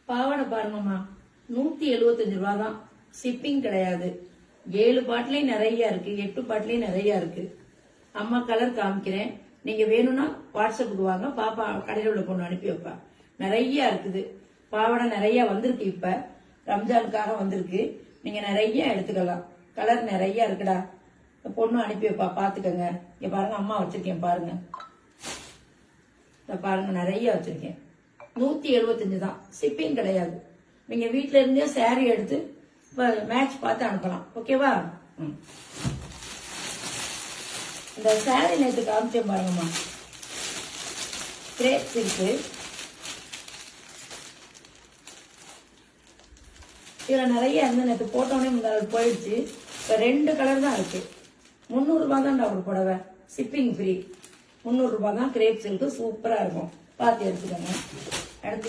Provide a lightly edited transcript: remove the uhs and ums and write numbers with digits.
பாவாடை பாருங்கம்மா, 175 ரூபா தான். ஷிப்பிங் கிடையாது. 7 பாட்டிலையும் நிறைய இருக்கு, 8 பாட்டிலையும் நிறைய இருக்கு. அம்மா கலர் காமிக்கிறேன். நீங்க வேணும்னா வாட்ஸ்அப்புக்கு வாங்க, பாப்பா கடையில் உள்ள பொண்ணு அனுப்பி வைப்பா. நிறைய இருக்குது. பாவாடை நிறைய வந்திருக்கு. இப்ப ரம்ஜானுக்காக வந்திருக்கு. நீங்க நிறைய எடுத்துக்கலாம். கலர் நிறைய இருக்குடா. பொண்ணு அனுப்பி வைப்பா, பாத்துக்கங்க. இங்க பாருங்க, அம்மா வச்சிருக்கேன் பாருங்க. பாருங்க, நிறைய வச்சிருக்கேன். 175 தான். ஷிப்பிங் கிடையாது. நீங்க வீட்டுல இருந்தே சாரி எடுத்து மேட்ச் பார்த்து அனுப்பலாம். ஓகேவா? இந்த சாரி நேற்று காமிச்சேன் பாருங்கம்மா. கிரேப்ஸ் இருக்கு. இதுல நிறைய இருந்து நேற்று போட்டோன்னே முன்னாள் போயிடுச்சு. இப்ப 2 கலர் தான் இருக்கு. 300 ரூபாய் தான் ஒரு புடவை. Shipping free. 300 ரூபாய் தான். கிரேப்ஸ் இருக்கு. சூப்பரா இருக்கும். பார்த்து எடுத்துக்கோங்க. அடுத்து